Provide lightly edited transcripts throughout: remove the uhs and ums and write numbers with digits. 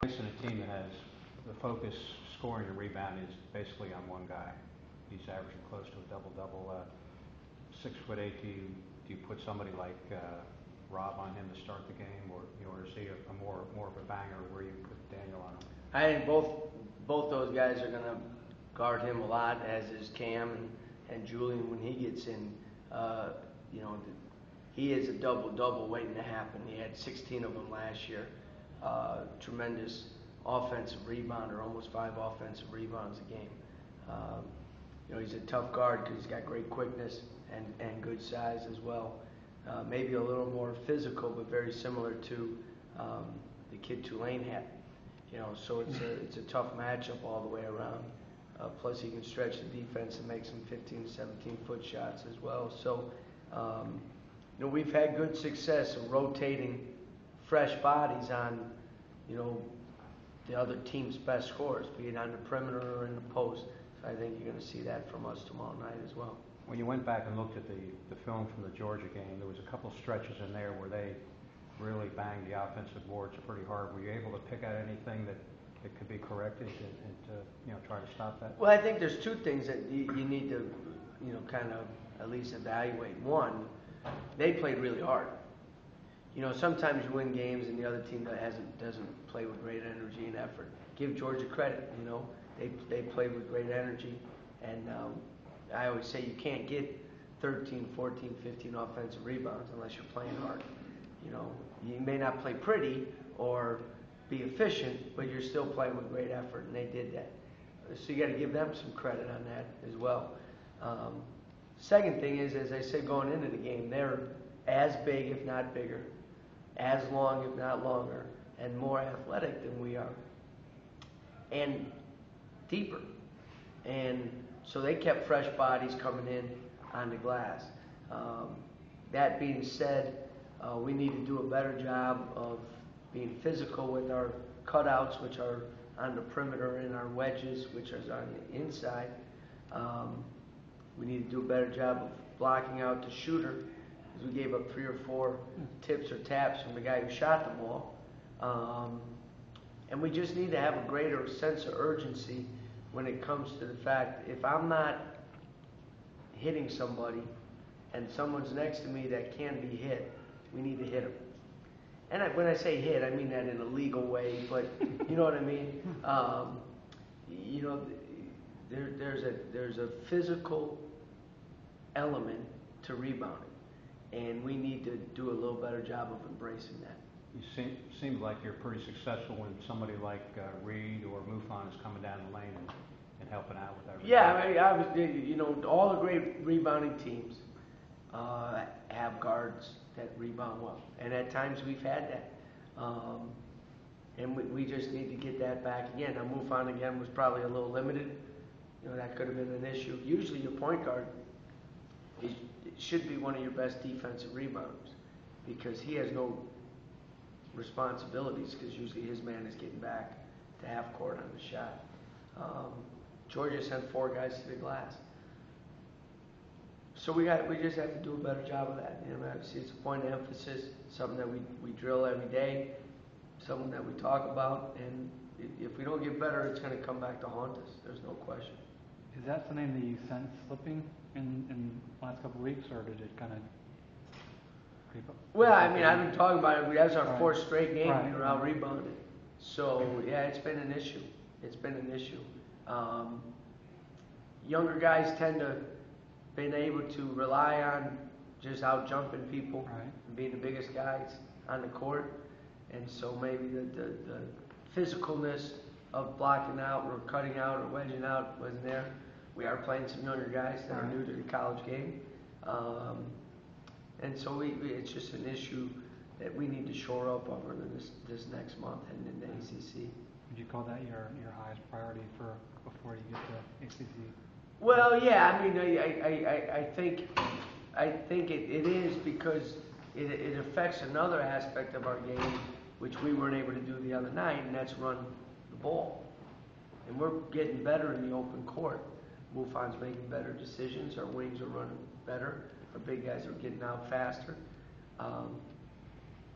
In a team that has the focus, scoring and rebounding is basically on one guy. He's averaging close to a double-double. 6'8". Do you put somebody like Rob on him to start the game, or is he a more of a banger where you put Daniel on him? I think both those guys are going to guard him a lot, as is Cam and Julian when he gets in. He is a double-double waiting to happen. He had 16 of them last year. Tremendous offensive rebounder, almost 5 offensive rebounds a game. He's a tough guard because he's got great quickness and good size as well. Maybe a little more physical, but very similar to the kid Tulane had. So it's a tough matchup all the way around. Plus he can stretch the defense and make some 15 to 17 foot shots as well. So we've had good success in rotating fresh bodies on the other team's best scorers, be it on the perimeter or in the post. So I think you're going to see that from us tomorrow night as well. When you went back and looked at the film from the Georgia game, there was a couple stretches in there where they really banged the offensive boards pretty hard. Were you able to pick out anything that could be corrected and try to stop that? Well, I think there's two things that you need to kind of at least evaluate. One, they played really hard. Sometimes you win games and the other team doesn't play with great energy and effort. Give Georgia credit. They played with great energy, and I always say you can't get 13, 14, 15 offensive rebounds unless you're playing hard. You may not play pretty or be efficient, but you're still playing with great effort, and they did that. So you got to give them some credit on that as well. Second thing is, as I said going into the game, they're as big, if not bigger, as long, if not longer, and more athletic than we are, and deeper. And so they kept fresh bodies coming in on the glass. That being said, we need to do a better job of being physical with our cutouts, which are on the perimeter, and our wedges, which are on the inside. We need to do a better job of blocking out the shooter, because we gave up 3 or 4 tips or taps from the guy who shot the ball. And we just need to have a greater sense of urgency when it comes to the fact, if I'm not hitting somebody and someone's next to me that can be hit, we need to hit them. And when I say hit, I mean that in a legal way, but you know what I mean? There's a physical element to rebounding, and we need to do a little better job of embracing that. You seem like you're pretty successful when somebody like Reed or Mufon is coming down the lane and helping out with that. Yeah, I was, all the great rebounding teams have guards that rebound well, and at times we've had that, and we just need to get that back again. Now Mufon again was probably a little limited. That could have been an issue. Usually your point guard should be one of your best defensive rebounders, because he has no responsibilities, because usually his man is getting back to half court on the shot. Georgia sent 4 guys to the glass. So we just have to do a better job of that. Obviously it's a point of emphasis, something that we drill every day, something that we talk about, and if we don't get better, it's going to come back to haunt us. There's no question. Is that something that you sense slipping in the last couple of weeks, or did it kind of creep up? Well, I've been talking about it. That's our 4th straight game we were out rebounded. So yeah, it's been an issue. It's been an issue. Younger guys tend to been able to rely on just out jumping people, and being the biggest guys on the court, and so maybe the physicalness of blocking out or cutting out or wedging out wasn't there. We are playing some younger guys that are new to the college game, and so it's just an issue that we need to shore up over this next month and in the ACC. Would you call that your highest priority for before you get to ACC? Well, yeah. I think it is, because it affects another aspect of our game, which we weren't able to do the other night, and that's run the ball. And we're getting better in the open court. Mufon's making better decisions. Our wings are running better. Our big guys are getting out faster.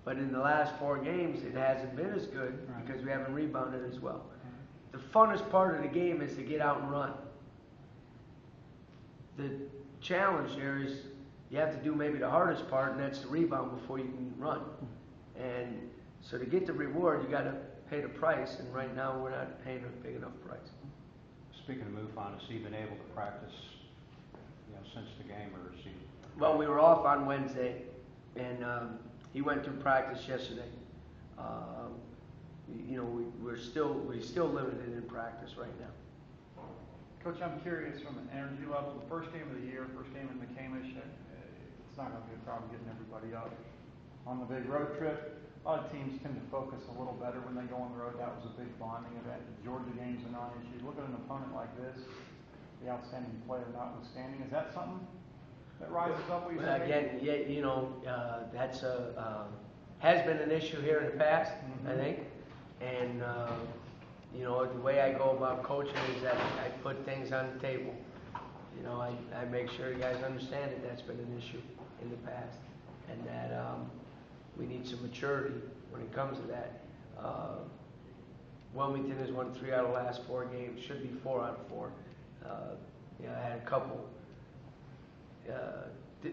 But in the last 4 games, it hasn't been as good Right. because we haven't rebounded as well. The funnest part of the game is to get out and run. The challenge there is you have to do maybe the hardest part, and that's the rebound before you can run. And so to get the reward, you got to pay the price, and right now we're not paying a big enough price. Speaking of MUFON, has he been able to practice, since the game, or is he? Well, we were off on Wednesday, and he went through practice yesterday. We're still limited in practice right now. Coach, I'm curious from an energy level, the first game of the year, first game in McCamish, it's not going to be a problem getting everybody up. On the big road trip, a lot of teams tend to focus a little better when they go on the road. That was a big bonding event. The Georgia game's a non-issue. Look at an opponent like this, the outstanding player notwithstanding. Is that something that rises up? Well, again, that's has been an issue here in the past, I think. And the way I go about coaching is that I put things on the table. I make sure you guys understand that that's been an issue in the past, and that we need some maturity when it comes to that. Wilmington has won 3 out of the last 4 games. Should be 4 out of 4. I had a couple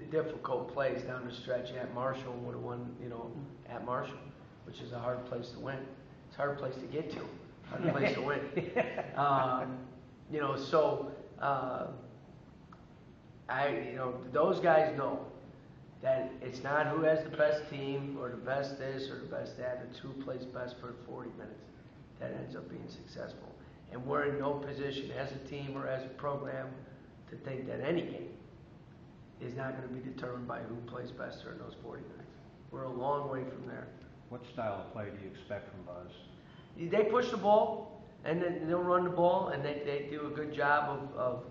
difficult plays down the stretch at Marshall. Would have won, at Marshall, which is a hard place to win. It's a hard place to get to. Hard place to win. Those guys know that it's not who has the best team or the best this or the best that. It's who plays best for 40 minutes that ends up being successful. And we're in no position as a team or as a program to think that any game is not going to be determined by who plays best during those 40 minutes. We're a long way from there. What style of play do you expect from Buzz? They push the ball, and then they'll run the ball, and they do a good job of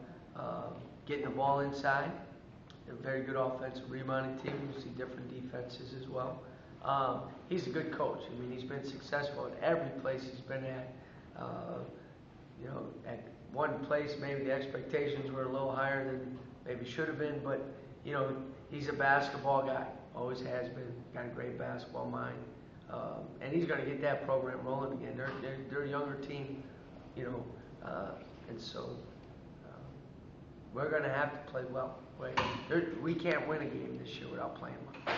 getting the ball inside. They're a very good offensive rebounding team. You see different defenses as well. He's a good coach. I mean, he's been successful at every place he's been at. At one place, maybe the expectations were a little higher than maybe should have been, but, he's a basketball guy. Always has been. Got a great basketball mind. And he's going to get that program rolling again. They're a younger team, and so we're going to have to play well. We can't win a game this year without playing well.